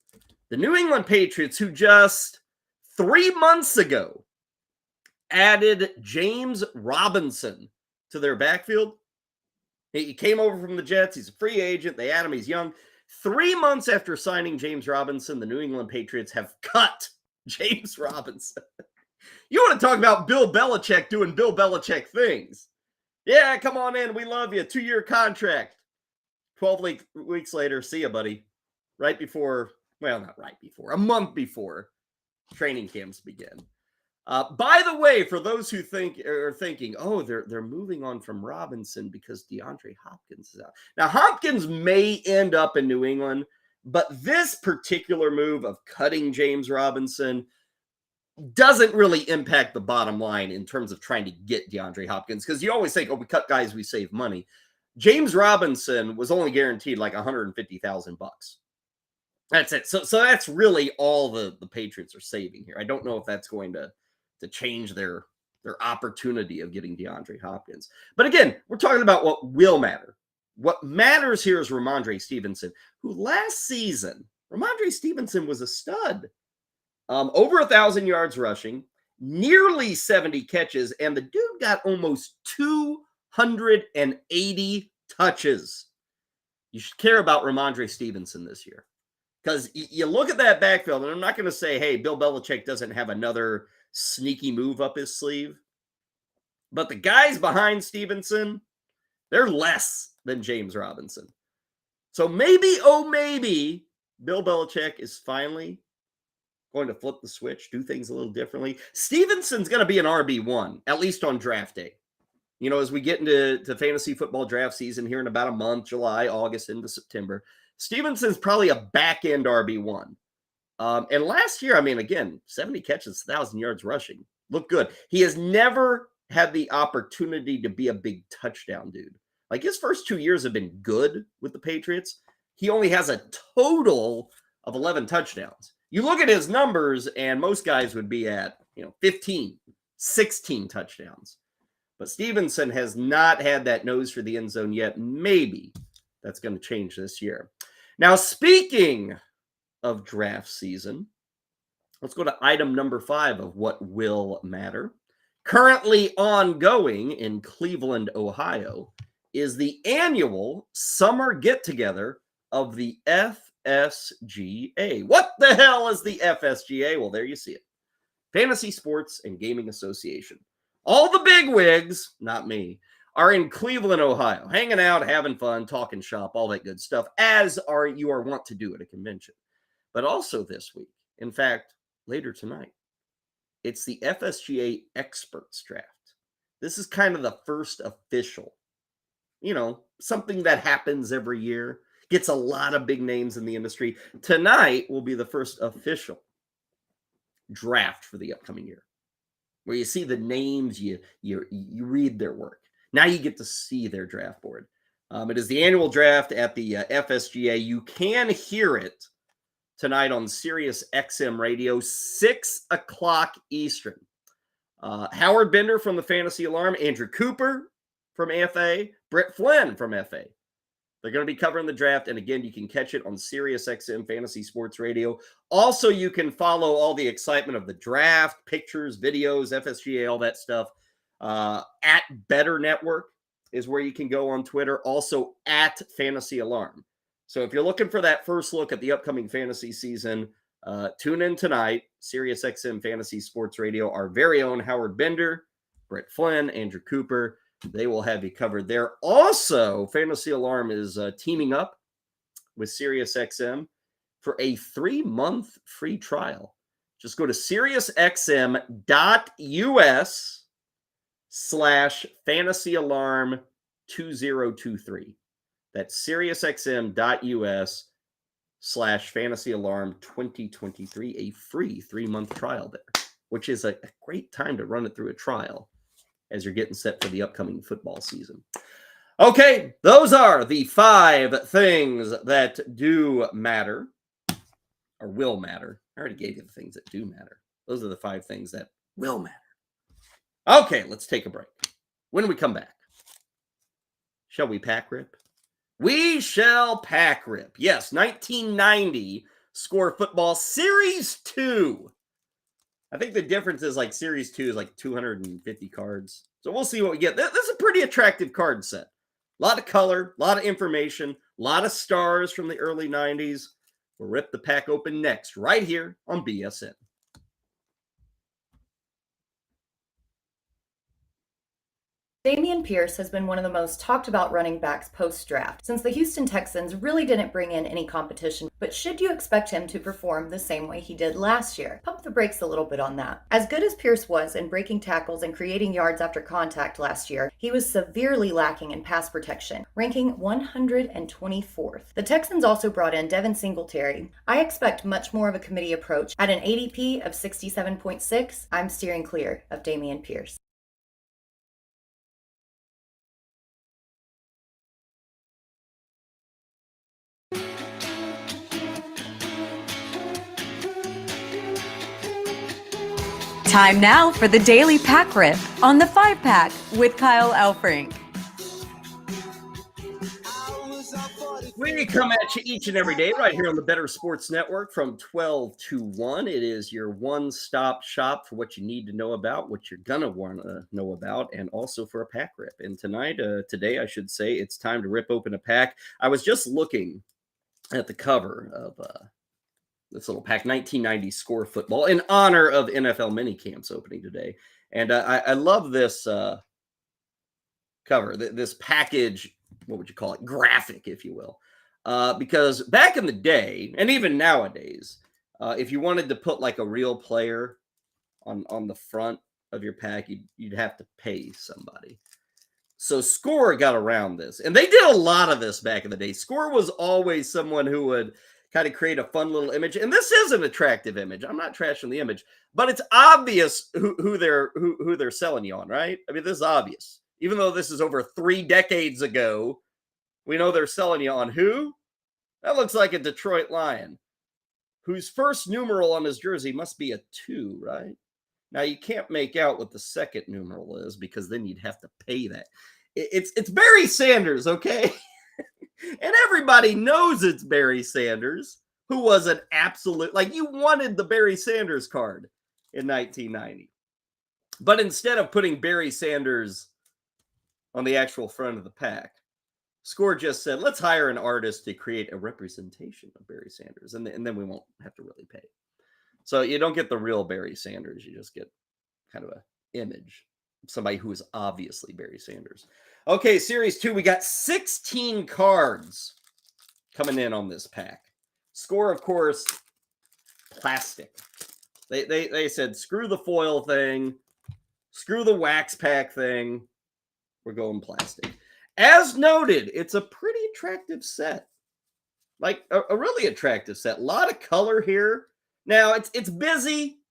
the New England Patriots, who just 3 months ago added James Robinson to their backfield. He came over from the Jets. He's a free agent. They add him. He's young. 3 months after signing James Robinson, the New England Patriots have cut James Robinson. You want to talk about Bill Belichick doing Bill Belichick things. Yeah, come on in. We love you. 2-year contract. 12 weeks later, see ya, buddy. Right before, well, not right before, a month before training camps begin. By the way, for those who are thinking, oh, they're moving on from Robinson because DeAndre Hopkins is out. Now, Hopkins may end up in New England, but this particular move of cutting James Robinson doesn't really impact the bottom line in terms of trying to get DeAndre Hopkins, because you always think, oh, we cut guys, we save money. James Robinson was only guaranteed like $150,000. That's it. So that's really all the Patriots are saving here. I don't know if that's going to change their opportunity of getting DeAndre Hopkins. But again, we're talking about what will matter. What matters here is Ramondre Stevenson, who last season, Ramondre Stevenson was a stud. Over 1,000 yards rushing, nearly 70 catches, and the dude got almost 280 touches. You should care about Ramondre Stevenson this year. Because you look at that backfield, and I'm not going to say, hey, Bill Belichick doesn't have another sneaky move up his sleeve. But the guys behind Stevenson, they're less than James Robinson. So maybe, maybe, Bill Belichick is finally going to flip the switch, do things a little differently. Stevenson's going to be an RB1, at least on draft day. You know, as we get into fantasy football draft season here in about a month, July, August, into September, Stevenson's probably a back-end RB1. And last year, I mean, again, 70 catches, 1,000 yards rushing. Looked good. He has never had the opportunity to be a big touchdown dude. Like, his first 2 years have been good with the Patriots. He only has a total of 11 touchdowns. You look at his numbers, and most guys would be at, 15, 16 touchdowns. But Stevenson has not had that nose for the end zone yet. Maybe that's going to change this year. Now, speaking of draft season, let's go to item number 5 of what will matter. Currently ongoing in Cleveland, Ohio, is the annual summer get-together of the FSGA. What the hell is the FSGA? Well, there you see it. Fantasy Sports and Gaming Association. All the big wigs, not me, are in Cleveland, Ohio, hanging out, having fun, talking shop, all that good stuff, as you are wont to do at a convention. But also this week, in fact, later tonight, it's the FSGA Experts Draft. This is kind of the first official, something that happens every year, gets a lot of big names in the industry. Tonight will be the first official draft for the upcoming year, where you see the names, you read their work. Now you get to see their draft board. It is the annual draft at the FSGA. You can hear it tonight on Sirius XM Radio, 6 o'clock Eastern. Howard Bender from the Fantasy Alarm, Andrew Cooper from FA, Brett Flynn from FA. They're going to be covering the draft. And again, you can catch it on SiriusXM Fantasy Sports Radio. Also, you can follow all the excitement of the draft, pictures, videos, FSGA, all that stuff. At Better Network is where you can go on Twitter. Also at Fantasy Alarm. So if you're looking for that first look at the upcoming fantasy season, tune in tonight. SiriusXM Fantasy Sports Radio, our very own Howard Bender, Brett Flynn, Andrew Cooper. They will have you covered there. Also, Fantasy Alarm is teaming up with SiriusXM for a 3-month free trial. Just go to SiriusXM.us/fantasyalarm2023. That's SiriusXM.us/fantasyalarm2023, a free 3-month trial there, which is a great time to run it through a trial as you're getting set for the upcoming football season. Okay, those are the 5 things that do matter, or will matter. I already gave you the things that do matter. Those are the 5 things that will matter. Okay, let's take a break. When we come back, shall we pack rip? We shall pack rip. Yes, 1990 Score Football Series 2. I think the difference is like Series 2 is like 250 cards. So we'll see what we get. This is a pretty attractive card set. A lot of color, a lot of information, a lot of stars from the early 90s. We'll rip the pack open next, right here on BSN. Dameon Pierce has been one of the most talked about running backs post-draft, since the Houston Texans really didn't bring in any competition, but should you expect him to perform the same way he did last year? Pump the brakes a little bit on that. As good as Pierce was in breaking tackles and creating yards after contact last year, he was severely lacking in pass protection, ranking 124th. The Texans also brought in Devin Singletary. I expect much more of a committee approach. At an ADP of 67.6, I'm steering clear of Dameon Pierce. Time now for the Daily Pack Rip on the 5-Pack with Kyle Elfrink. We come at you each and every day right here on the Better Sports Network from 12 to 1. It is your one-stop shop for what you need to know about, what you're going to want to know about, and also for a pack rip. And today, I should say, it's time to rip open a pack. I was just looking at the cover of this little pack, 1990 Score Football, in honor of NFL minicamps opening today. And I love this cover, this package, what would you call it, graphic, if you will. Because back in the day, and even nowadays, if you wanted to put like a real player on the front of your pack, you'd have to pay somebody. So Score got around this. And they did a lot of this back in the day. Score was always someone who would kind of create a fun little image. And this is an attractive image. I'm not trashing the image, but it's obvious who they're selling you on, right? I mean, this is obvious. Even though this is over 3 decades ago, we know they're selling you on who? That looks like a Detroit Lion, whose first numeral on his jersey must be a 2, right? Now, you can't make out what the second numeral is because then you'd have to pay that. It's Barry Sanders, okay? And everybody knows it's Barry Sanders, who was an absolute, like, you wanted the Barry Sanders card in 1990. But instead of putting Barry Sanders on the actual front of the pack, Score just said, let's hire an artist to create a representation of Barry Sanders, and then we won't have to really pay. So you don't get the real Barry Sanders. You just get kind of an image of somebody who is obviously Barry Sanders. Okay, Series 2, we got 16 cards coming in on this pack. Score, of course, plastic. They said, screw the foil thing, screw the wax pack thing. We're going plastic. As noted, it's a pretty attractive set. Like, a really attractive set. A lot of color here. Now, it's busy,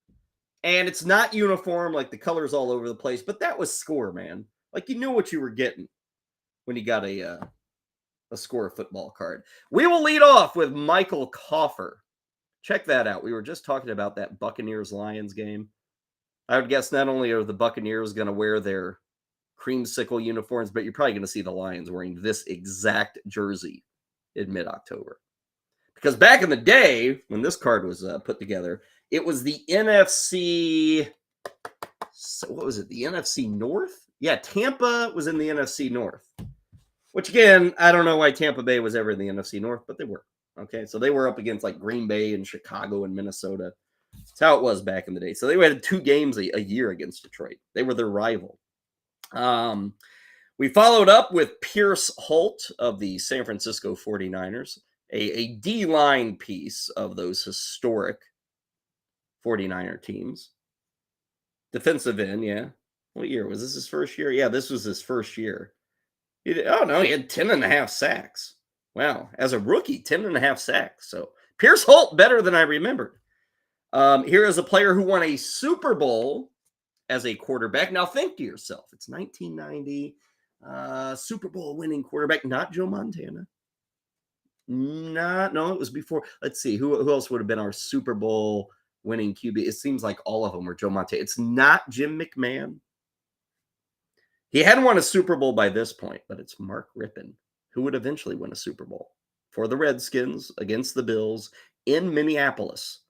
and it's not uniform, like the color's all over the place, but that was Score, man. Like, you knew what you were getting when you got a Score football card. We will lead off with Michael Coffer. Check that out. We were just talking about that Buccaneers-Lions game. I would guess not only are the Buccaneers going to wear their creamsicle uniforms, but you're probably going to see the Lions wearing this exact jersey in mid-October. Because back in the day, when this card was put together, it was the NFC... So what was it? The NFC North? Yeah, Tampa was in the NFC North. Which, again, I don't know why Tampa Bay was ever in the NFC North, but they were. Okay, so they were up against like Green Bay and Chicago and Minnesota. That's how it was back in the day. So they had 2 games a year against Detroit. They were their rival. We followed up with Pierce Holt of the San Francisco 49ers, a D-line piece of those historic 49er teams. Defensive end, yeah. What year? Was this his first year? Yeah, this was his first year. He had 10.5 sacks. Wow. As a rookie, 10.5 sacks. So Pierce Holt, better than I remembered. Here is a player who won a Super Bowl as a quarterback. Now think to yourself, it's 1990, Super Bowl winning quarterback, not Joe Montana. No, it was before. Let's see, who else would have been our Super Bowl winning QB? It seems like all of them were Joe Montana. It's not Jim McMahon. He hadn't won a Super Bowl by this point, but it's Mark Rippon, who would eventually win a Super Bowl for the Redskins against the Bills in Minneapolis.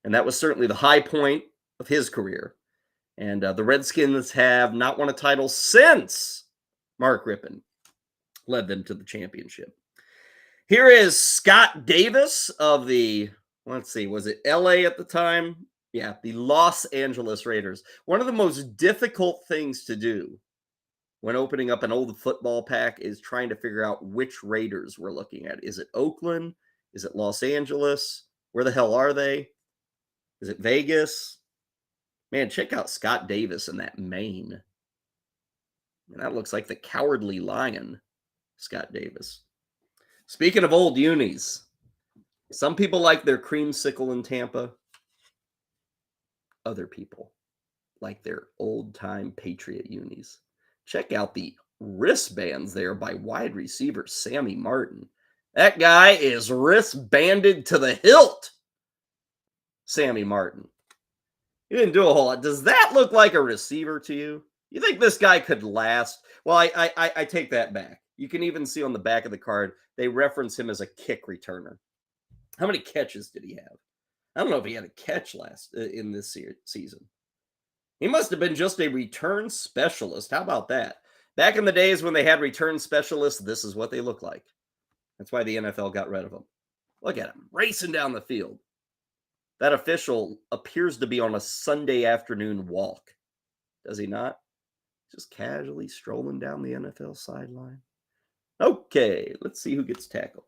And that was certainly the high point of his career. And the Redskins have not won a title since Mark Rippon led them to the championship. Here is Scott Davis of the, let's see, was it LA at the time? Yeah, the Los Angeles Raiders. One of the most difficult things to do when opening up an old football pack is trying to figure out which Raiders we're looking at. Is it Oakland? Is it Los Angeles? Where the hell are they? Is it Vegas? Man, check out Scott Davis in that mane. And that looks like the Cowardly Lion, Scott Davis. Speaking of old unis, some people like their creamsicle in Tampa. Other people like their old-time Patriot unis. Check out the wristbands there by wide receiver Sammy Martin. That guy is wristbanded to the hilt. Sammy Martin. He didn't do a whole lot. Does that look like a receiver to you? You think this guy could last? Well, I take that back. You can even see on the back of the card, they reference him as a kick returner. How many catches did he have? I don't know if he had a catch in this season. He must have been just a return specialist. How about that? Back in the days when they had return specialists, this is what they look like. That's why the NFL got rid of them. Look at him, racing down the field. That official appears to be on a Sunday afternoon walk. Does he not? Just casually strolling down the NFL sideline. Okay, let's see who gets tackled.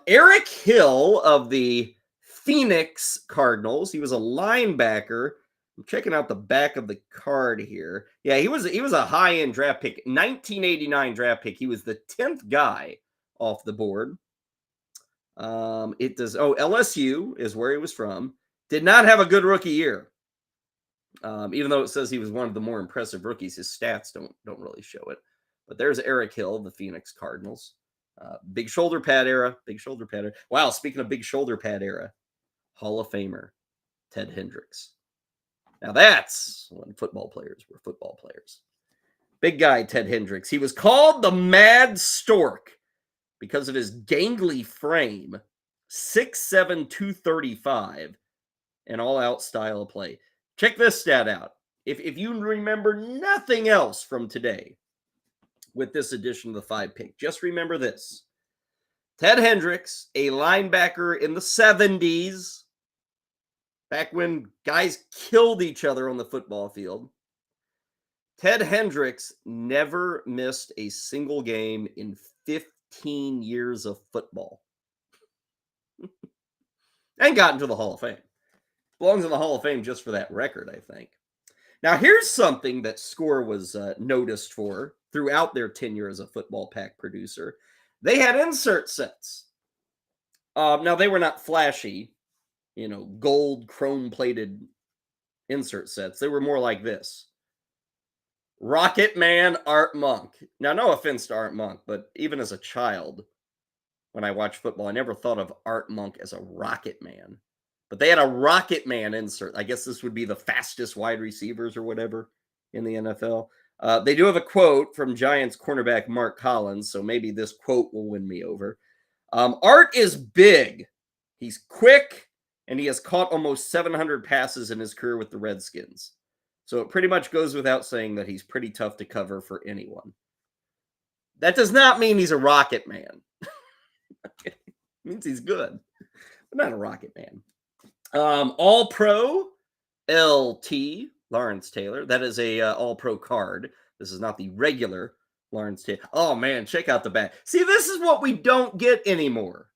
Eric Hill of the Phoenix Cardinals. He was a linebacker. I'm checking out the back of the card here. Yeah, he was a high-end draft pick. 1989 draft pick. He was the 10th guy off the board. LSU is where he was from. Did not have a good rookie year. Even though it says he was one of the more impressive rookies, his stats don't really show it. But there's Eric Hill, the Phoenix Cardinals. Big shoulder pad era. Wow, speaking of big shoulder pad era, Hall of Famer Ted Hendricks. Now that's when football players were football players. Big guy Ted Hendricks. He was called the Mad Stork because of his gangly frame, 6'7", 235, and all-out style of play. Check this stat out. If you remember nothing else from today with this edition of the 5 pick, just remember this. Ted Hendricks, a linebacker in the 70s, back when guys killed each other on the football field. Ted Hendricks never missed a single game in 15 years of football. And got into the Hall of Fame. Belongs in the Hall of Fame just for that record, I think. Now, here's something that Score was noticed for throughout their tenure as a football pack producer. They had insert sets. Now, they were not flashy, gold chrome-plated insert sets. They were more like this. Rocket Man, Art Monk. Now, no offense to Art Monk, but even as a child, when I watched football, I never thought of Art Monk as a Rocket Man. But they had a Rocket Man insert. I guess this would be the fastest wide receivers or whatever in the NFL. They do have a quote from Giants cornerback Mark Collins, so maybe this quote will win me over. Art is big. He's quick, and he has caught almost 700 passes in his career with the Redskins. So it pretty much goes without saying that he's pretty tough to cover for anyone. That does not mean he's a rocket man. It means he's good, but not a rocket man. All-Pro LT, Lawrence Taylor. That is a All-Pro card. This is not the regular Lawrence Taylor. Oh, man, check out the back. See, this is what we don't get anymore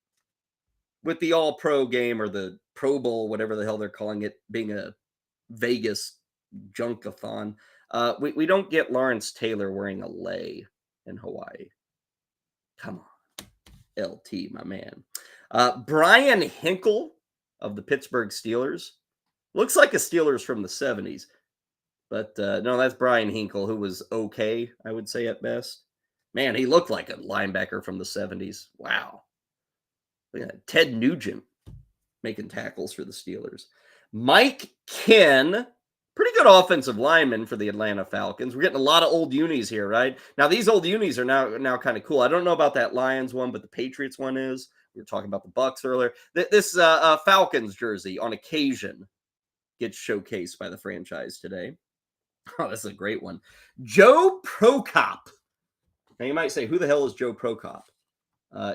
with the All-Pro game or the Pro Bowl, whatever the hell they're calling it, being a Vegas junkathon. We don't get Lawrence Taylor wearing a lei in Hawaii. Come on, LT, my man. Brian Hinkle of the Pittsburgh Steelers. Looks like a Steelers from the 70s. But no, that's Brian Hinkle, who was okay, I would say at best. Man, he looked like a linebacker from the 70s. Wow. Look at that. Ted Nugent making tackles for the Steelers. Mike Ken, pretty good offensive lineman for the Atlanta Falcons. We're getting a lot of old unis here, right? Now, these old unis are now kind of cool. I don't know about that Lions one, but the Patriots one is. We were talking about the Bucks earlier. This Falcons jersey, on occasion, gets showcased by the franchise today. Oh, that's a great one. Joe Prokop. Now, you might say, who the hell is Joe Prokop?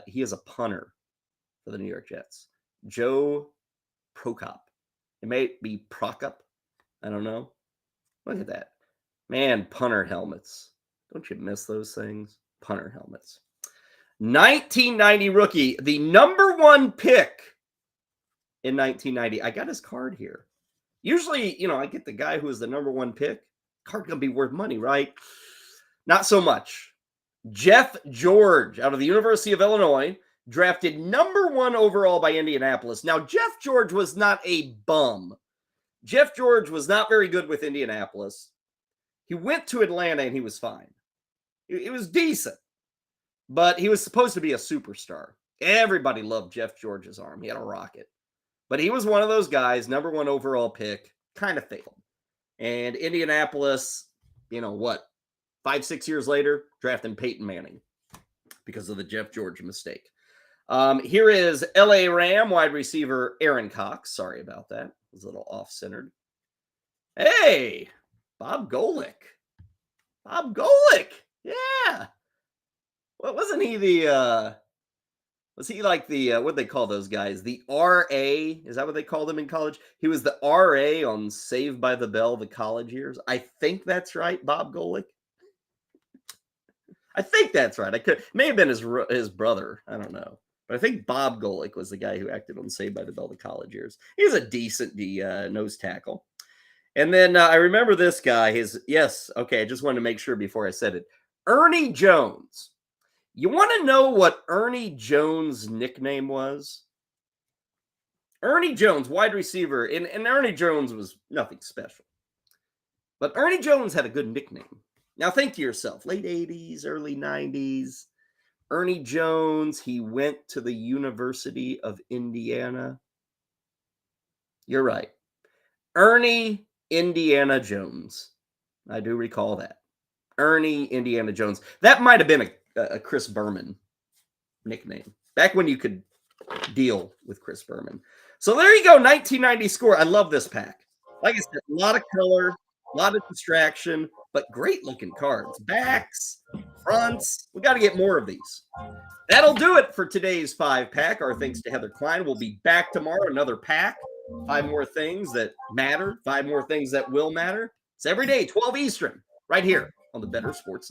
He is a punter for the New York Jets. Joe Prokop. It may be Prokop. I don't know. Look at that. Man, punter helmets. Don't you miss those things? Punter helmets. 1990 rookie, the number one pick in 1990. I got his card here. Usually, I get the guy who is the number one pick. Card going to be worth money, right? Not so much. Jeff George out of the University of Illinois, drafted number 1 overall by Indianapolis. Now, Jeff George was not a bum. Jeff George was not very good with Indianapolis. He went to Atlanta and he was fine. It was decent, but he was supposed to be a superstar. Everybody loved Jeff George's arm. He had a rocket. But he was one of those guys, number 1 overall pick, kind of failed. And Indianapolis, 5-6 years later, drafting Peyton Manning because of the Jeff George mistake. Here is LA Ram wide receiver Aaron Cox. Sorry about that. It was a little off-centered. Hey, Bob Golick. Bob Golick. Yeah. Well, wasn't he the was he like the what they call those guys? The RA? Is that what they called him in college? He was the RA on Saved by the Bell, the college years. I think that's right, Bob Golick. I think that's right. May have been his brother. I don't know. But I think Bob Golick was the guy who acted on Saved by the Bell, the college years. He's a decent nose tackle. And then I remember this guy. I just wanted to make sure before I said it. Ernie Jones. You want to know what Ernie Jones' nickname was? Ernie Jones, wide receiver, and Ernie Jones was nothing special. But Ernie Jones had a good nickname. Now think to yourself, late 80s, early 90s, Ernie Jones, he went to the University of Indiana. You're right. Ernie Indiana Jones. I do recall that. Ernie Indiana Jones. That might have been a Chris Berman nickname. Back when you could deal with Chris Berman. So there you go, 1990 score. I love this pack. Like I said, a lot of color, a lot of distraction, but great looking cards. Backs, fronts. We got to get more of these. That'll do it for today's 5-pack. Our thanks to Heather Klein. We'll be back tomorrow, another pack. 5 more things that matter, 5 more things that will matter. It's every day, 12 Eastern, right here on the Better Sports Network.